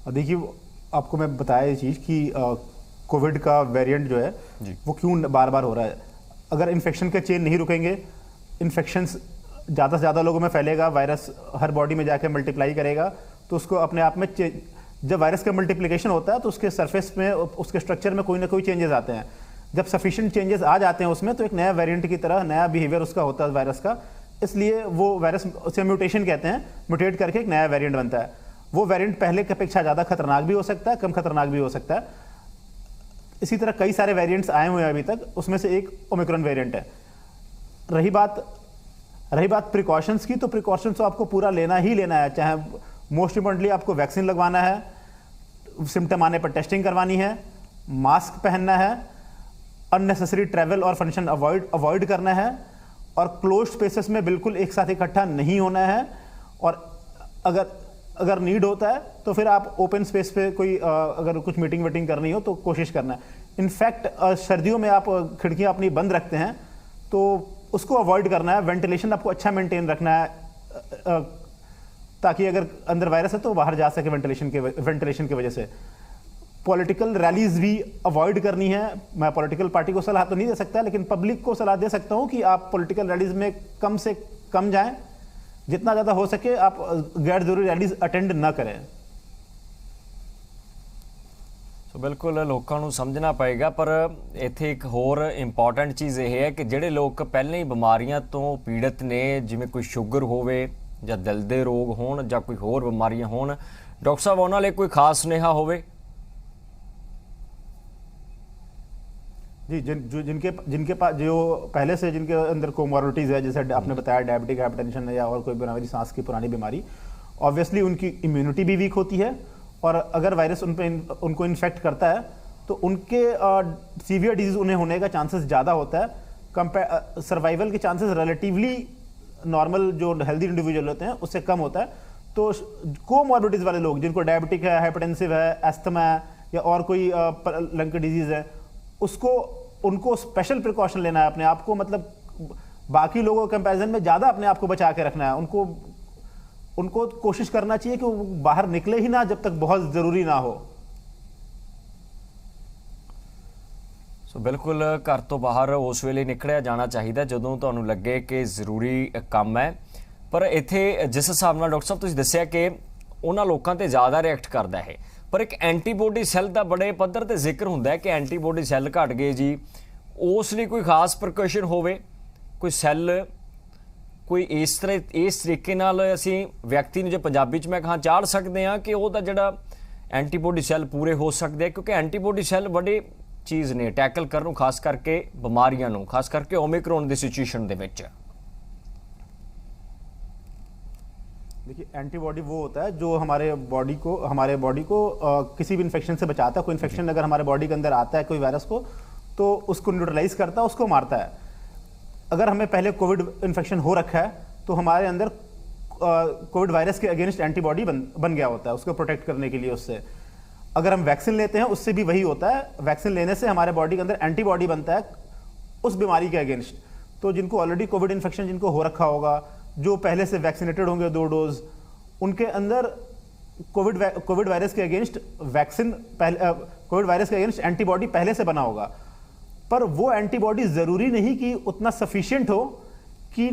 देखिए, आपको मैं बताया ये चीज़ कि कोविड का वेरिएंट जो है वो क्यों बार बार हो रहा है। अगर इन्फेक्शन के चेन नहीं रुकेंगे, इन्फेक्शंस ज़्यादा से ज़्यादा लोगों में फैलेगा, वायरस हर बॉडी में जाके मल्टीप्लाई करेगा, तो उसको अपने आप में जब वायरस का मल्टीप्लिकेशन होता है तो उसके सरफेस में, उसके स्ट्रक्चर में कोई ना कोई चेंजेस आते हैं। जब सफिशिएंट चेंजेस आ जाते हैं उसमें, तो एक नया वेरिएंट की तरह नया बिहेवियर उसका होता है वायरस का। इसलिए वो वायरस, उसे म्यूटेशन कहते हैं, म्यूटेट करके एक नया वेरिएंट बनता है। वो वेरिएंट पहले की अपेक्षा ज़्यादा खतरनाक भी हो सकता है, कम खतरनाक भी हो सकता है। इसी तरह कई सारे वेरिएंट्स आए हुए हैं अभी तक, उसमें से एक ओमिक्रॉन वेरिएंट है। रही बात प्रिकॉशंस की, तो प्रिकॉशंस तो आपको पूरा लेना ही लेना है। चाहे मोस्ट इंपॉर्टेंटली आपको वैक्सीन लगवाना है, सिम्टम आने पर टेस्टिंग करवानी है, मास्क पहनना है, अननेसेसरी ट्रैवल और फंक्शन अवॉइड करना है, और क्लोज स्पेसेस में बिल्कुल एक साथ इकट्ठा नहीं होना है। और अगर नीड होता है तो फिर आप ओपन स्पेस पे कोई अगर कुछ मीटिंग वीटिंग करनी हो तो कोशिश करना है। इनफैक्ट सर्दियों में आप खिड़कियां अपनी बंद रखते हैं तो उसको अवॉइड करना है। वेंटिलेशन आपको अच्छा मेंटेन रखना है, ताकि अगर अंदर वायरस है तो बाहर जा सके वेंटिलेशन की वजह से। पॉलिटिकल रैलीज भी अवॉइड करनी है। मैं पॉलिटिकल पार्टी को सलाह तो नहीं दे सकता, लेकिन पब्लिक को सलाह दे सकता हूं कि आप पॉलिटिकल रैलीज में कम से कम जाएं, जितना ज़्यादा हो सके आप गैर जरूरी रैलीज अटेंड ना करें। ਸੋ ਬਿਲਕੁਲ ਲੋਕਾਂ ਨੂੰ ਸਮਝਣਾ ਪਏਗਾ। ਪਰ ਇੱਥੇ ਇੱਕ ਹੋਰ ਇੰਪੋਰਟੈਂਟ ਚੀਜ਼ ਇਹ ਹੈ ਕਿ ਜਿਹੜੇ ਲੋਕ ਪਹਿਲਾਂ ਹੀ ਬਿਮਾਰੀਆਂ ਤੋਂ ਪੀੜਤ ਨੇ, ਜਿਵੇਂ ਕੋਈ ਸ਼ੂਗਰ ਹੋਵੇ ਜਾਂ ਦਿਲ ਦੇ ਰੋਗ ਹੋਣ ਜਾਂ ਕੋਈ ਹੋਰ ਬਿਮਾਰੀਆਂ ਹੋਣ, ਡਾਕਟਰ ਸਾਹਿਬ ਉਹਨਾਂ ਲਈ ਕੋਈ ਖਾਸ ਸੁਨੇਹਾ ਹੋਵੇ? जी, जिनके पास जो पहले से जिनके अंदर कोमॉर्बिडिटीज़ है, जैसे आपने बताया डायबिटिक हाइपरटेंशन या और कोई बीमारी, सांस की पुरानी बीमारी, ऑब्वियसली उनकी इम्यूनिटी भी वीक होती है। और अगर वायरस उनको इन्फेक्ट करता है तो उनके सीवियर डिजीज उन्हें होने का चांसेस ज़्यादा होता है। सर्वाइवल के चांसेस रिलेटिवली नॉर्मल जो हेल्दी इंडिविजुअल होते हैं उससे कम होता है। तो कोमॉर्बिडिटीज़ वाले लोग, जिनको डायबिटिक है, हाइपरटेंसिव है, एस्थमा है या और कोई लंग की डिजीज़ है, उनको स्पेशल प्रिकॉशन लेना है अपने आप को। मतलब बाकी लोगों के कंपैरिजन में ज़्यादा अपने आप को बचा के रखना है। उनको कोशिश करना चाहिए कि वो बाहर निकले ही ना जब तक बहुत ज़रूरी ना हो। ਸੋ ਬਿਲਕੁਲ ਘਰ ਤੋਂ ਬਾਹਰ ਉਸ ਵੇਲੇ ਨਿਕਲਿਆ ਜਾਣਾ ਚਾਹੀਦਾ ਜਦੋਂ ਤੁਹਾਨੂੰ ਲੱਗੇ ਕਿ ਜ਼ਰੂਰੀ ਕੰਮ ਹੈ। ਪਰ ਇੱਥੇ ਜਿਸ ਹਿਸਾਬ ਨਾਲ ਡਾਕਟਰ ਸਾਹਿਬ ਤੁਸੀਂ ਦੱਸਿਆ ਕਿ ਉਹਨਾਂ ਲੋਕਾਂ ਤੇ ਜ਼ਿਆਦਾ ਰਿਐਕਟ ਕਰਦਾ ਹੈ, ਪਰ ਇੱਕ ਐਂਟੀਬੋਡੀ ਸੈੱਲ ਦਾ ਬੜੇ ਪੱਧਰ ਤੇ ਜ਼ਿਕਰ ਹੁੰਦਾ ਹੈ ਕਿ ਐਂਟੀਬੋਡੀ ਸੈੱਲ ਘਟ ਗਏ ਜੀ, ਉਸ ਲਈ ਕੋਈ ਖਾਸ ਪ੍ਰੀਕਾਸ਼ਨ ਹੋਵੇ, ਕੋਈ ਸੈੱਲ ਕੋਈ ਇਸ ਤਰੀਕੇ ਨਾਲ ਅਸੀਂ ਵਿਅਕਤੀ ਨੂੰ ਜੇ ਪੰਜਾਬੀ 'ਚ ਮੈਂ ਕਹਾਂ ਚਾੜ ਸਕਦੇ ਹਾਂ ਕਿ ਉਹਦਾ ਜਿਹੜਾ ਐਂਟੀਬੋਡੀ ਸੈੱਲ ਪੂਰੇ ਹੋ ਸਕਦੇ ਆ, ਕਿਉਂਕਿ ਐਂਟੀਬੋਡੀ ਸੈੱਲ ਬੜੇ ਚੀਜ਼ ਨੇ ਟੈਕਲ ਕਰਨ ਨੂੰ, ਖਾਸ ਕਰਕੇ ਬਿਮਾਰੀਆਂ ਨੂੰ, ਖਾਸ ਕਰਕੇ ओमिक्रॉन ਦੀ सिचुएशन ਦੇ ਵਿੱਚ। देखिए, एंटीबॉडी वो होता है जो हमारे बॉडी को किसी भी इन्फेक्शन से बचाता है। कोई इन्फेक्शन अगर हमारे बॉडी के अंदर आता है कोई वायरस को, तो उसको न्यूट्रलाइज करता है, उसको मारता है। अगर हमें पहले कोविड इन्फेक्शन हो रखा है तो हमारे अंदर कोविड वायरस के अगेंस्ट एंटीबॉडी बन गया होता है उसको प्रोटेक्ट करने के लिए उससे। अगर हम वैक्सीन लेते हैं उससे भी वही होता है। वैक्सीन लेने से हमारे बॉडी के अंदर एंटीबॉडी बनता है उस बीमारी के अगेंस्ट। तो जिनको ऑलरेडी कोविड इन्फेक्शन जिनको हो रखा होगा, जो पहले से वैक्सीनेटेड होंगे 2 डोज, उनके अंदर कोविड वायरस के अगेंस्ट कोविड वायरस के अगेंस्ट एंटीबॉडी पहले से बना होगा। पर वो एंटीबॉडी जरूरी नहीं कि उतना सफिशिएंट हो कि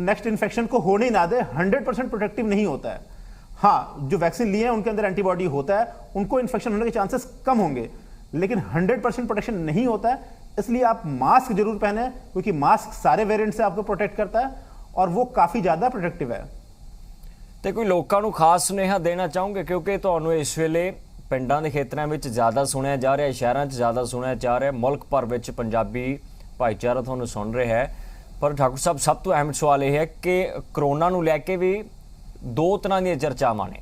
नेक्स्ट इन्फेक्शन को होने ही ना दे। 100% प्रोटेक्टिव नहीं होता है। हाँ, जो वैक्सीन लिए हैं उनके अंदर एंटीबॉडी होता है, उनको इन्फेक्शन होने के चांसेस कम होंगे, लेकिन 100% प्रोटेक्शन नहीं होता है। इसलिए आप मास्क जरूर पहने, क्योंकि मास्क सारे वेरिएंट से आपको प्रोटेक्ट करता है और वो काफी ज्यादा प्रोटेक्टिव है। ਤੇ ਕੋਈ ਲੋਕਾਂ ਨੂੰ ਖਾਸ ਸੁਨੇਹਾ ਦੇਣਾ ਚਾਹੋਗੇ, ਕਿਉਂਕਿ ਤੁਹਾਨੂੰ ਇਸ ਵੇਲੇ ਪਿੰਡਾਂ ਦੇ ਖੇਤਰਾਂ ਵਿੱਚ ਜ਼ਿਆਦਾ ਸੁਣਿਆ ਜਾ ਰਿਹਾ, ਸ਼ਹਿਰਾਂ 'ਚ ਜ਼ਿਆਦਾ ਸੁਣਿਆ ਜਾ ਰਿਹਾ, ਮੁਲਕ ਭਰ ਵਿੱਚ ਪੰਜਾਬੀ ਭਾਈਚਾਰਾ ਤੁਹਾਨੂੰ ਸੁਣ ਰਿਹਾ ਹੈ। ਪਰ ਠਾਕੁਰ ਸਾਹਿਬ, ਸਭ ਤੋਂ ਅਹਿਮ ਸਵਾਲ ਇਹ ਹੈ ਕਿ ਕਰੋਨਾ ਨੂੰ ਲੈ ਕੇ ਵੀ 2 ਤਰ੍ਹਾਂ ਦੀਆਂ ਚਰਚਾਵਾਂ ਨੇ।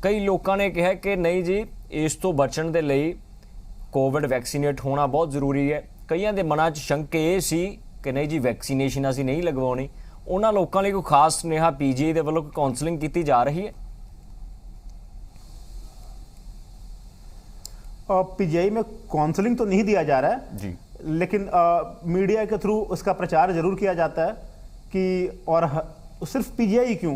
ਕਈ ਲੋਕਾਂ ਨੇ ਕਿਹਾ ਕਿ ਨਹੀਂ ਜੀ, ਇਸ ਤੋਂ ਬਚਣ ਦੇ ਲਈ ਕੋਵਿਡ ਵੈਕਸੀਨੇਟ ਹੋਣਾ ਬਹੁਤ ਜ਼ਰੂਰੀ ਹੈ। ਕਈਆਂ ਦੇ ਮਨਾਂ 'ਚ ਸ਼ੰਕੇ ਇਹ ਸੀ ਕਿ ਨਹੀਂ ਜੀ, ਵੈਕਸੀਨੇਸ਼ਨ ਅਸੀਂ ਨਹੀਂ ਲਗਵਾਉਣੀ। ਉਹਨਾਂ ਲੋਕਾਂ ਲਈ ਕੋਈ ਖਾਸ ਸੁਨੇਹਾ ਪੀਜੀਆਈ ਦੇ ਵੱਲੋਂ ਕਾਉਂਸਲਿੰਗ ਕੀਤੀ ਜਾ ਰਹੀ ਹੈ? पीजीआई में काउंसलिंग तो नहीं दिया जा रहा है जी, लेकिन मीडिया के थ्रू उसका प्रचार जरूर किया जाता है कि, और सिर्फ पीजीआई क्यों,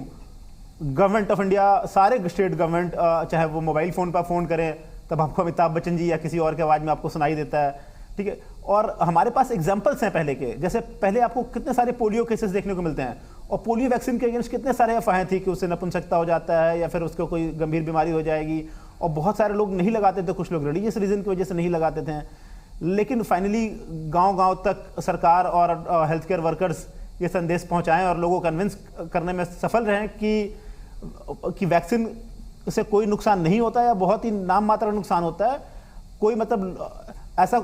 गवर्नमेंट ऑफ इंडिया, सारे स्टेट गवर्नमेंट, चाहे वो मोबाइल फ़ोन पर फ़ोन करें तब आपको अमिताभ बच्चन जी या किसी और की आवाज़ में आपको सुनाई देता है, ठीक है। और हमारे पास एग्जाम्पल्स हैं पहले के, जैसे पहले आपको कितने सारे पोलियो केसेस देखने को मिलते हैं, और पोलियो वैक्सीन के अगेंस्ट कितने सारे अफवाहें थी कि उससे नपुंसकता हो जाता है या फिर उसको कोई गंभीर बीमारी हो जाएगी, और बहुत सारे लोग नहीं लगाते थे, कुछ लोग रिलीजियस रीजन की वजह से नहीं लगाते थे। लेकिन फाइनली गांव-गांव तक सरकार और हेल्थ केयर वर्कर्स ये संदेश पहुंचाएं और लोगों को कन्विंस करने में सफल रहें कि वैक्सीन से कोई नुकसान नहीं होता है या बहुत ही नाम मात्र नुकसान होता है। कोई मतलब ऐसा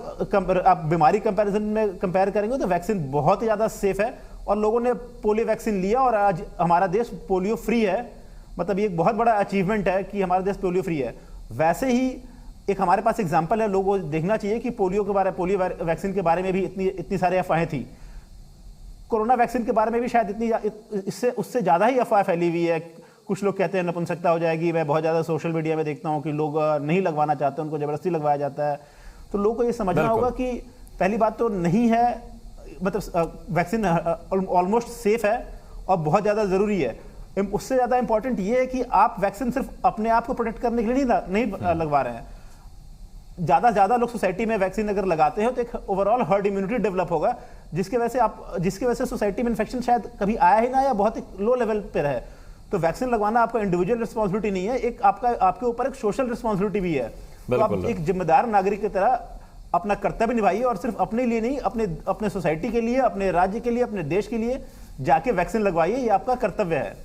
आप बीमारी कंपैरिजन में कंपेयर करेंगे तो वैक्सीन बहुत ही ज़्यादा सेफ है, और लोगों ने पोलियो वैक्सीन लिया और आज हमारा देश पोलियो फ्री है। मतलब ये एक बहुत बड़ा अचीवमेंट है कि हमारा देश पोलियो फ्री है। वैसे ही एक हमारे पास एग्जाम्पल है, लोगों को देखना चाहिए कि पोलियो वैक्सीन के बारे में भी इतनी सारी अफवाहें थी। कोरोना वैक्सीन के बारे में भी शायद उससे ज़्यादा ही अफवाह फैली हुई है। कुछ लोग कहते हैं नपुंसकता हो जाएगी। मैं बहुत ज़्यादा सोशल मीडिया में देखता हूँ कि लोग नहीं लगवाना चाहते, उनको ज़बरदस्ती लगवाया जाता है। तो लोगों को ये समझना होगा कि पहली बात तो नहीं है, मतलब वैक्सीन ऑलमोस्ट सेफ है और बहुत ज़्यादा ज़रूरी है। उससे ज़्यादा इंपॉर्टेंट ये है कि आप वैक्सीन सिर्फ अपने आप को प्रोटेक्ट करने के लिए नहीं लगवा रहे हैं। ज़्यादा से ज़्यादा लोग सोसाइटी में वैक्सीन अगर लगाते हैं तो एक ओवरऑल हर्ड इम्यूनिटी डेवलप होगा, जिसके वजह से सोसाइटी में इन्फेक्शन शायद कभी आया ही ना या बहुत ही लो लेवल पर रहे। तो वैक्सीन लगवाना आपका इंडिविजुअल रिस्पॉन्सिबिलिटी नहीं है, एक आपके ऊपर एक सोशल रिस्पॉन्सिबिलिटी भी है। तो आप एक जिम्मेदार नागरिक की तरह अपना कर्तव्य निभाइए, और सिर्फ अपने लिए नहीं, अपने सोसाइटी के लिए, अपने राज्य के लिए, अपने देश के लिए जाके वैक्सीन लगवाइए, ये आपका कर्तव्य है।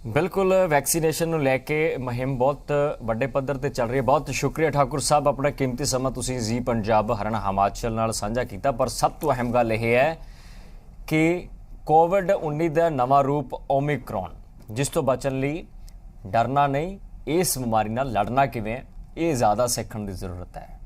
बिल्कुल, वैक्सीनेशन ਨੂੰ ਲੈ ਕੇ ਮੁਹਿੰਮ ਬਹੁਤ ਵੱਡੇ ਪੱਧਰ ਤੇ ਚੱਲ ਰਹੀ ਹੈ। ਬਹੁਤ ਸ਼ੁਕਰੀਆ ਠਾकुर ਸਾਹਿਬ, ਆਪਣਾ ਕੀਮਤੀ ਸਮਾਂ ਤੁਸੀਂ ਜੀ ਪੰਜਾਬ ਹਰਿਆਣਾ ਹਿਮਾਚਲ ਨਾਲ ਸਾਂਝਾ ਕੀਤਾ। ਪਰ ਸਭ ਤੋਂ ਅਹਿਮ ਗੱਲ ਇਹ ਹੈ ਕਿ ਕੋਵਿਡ-19 ਦਾ ਨਵਾਂ ਰੂਪ ਓਮਿਕਰੋਨ, ਜਿਸ ਤੋਂ ਬਚਣ ਲਈ ਡਰਨਾ ਨਹੀਂ, ਇਸ ਬਿਮਾਰੀ ਨਾਲ ਲੜਨਾ ਕਿਵੇਂ, ਇਹ ਜ਼ਿਆਦਾ ਸਿੱਖਣ ਦੀ ਜ਼ਰੂਰਤ ਹੈ।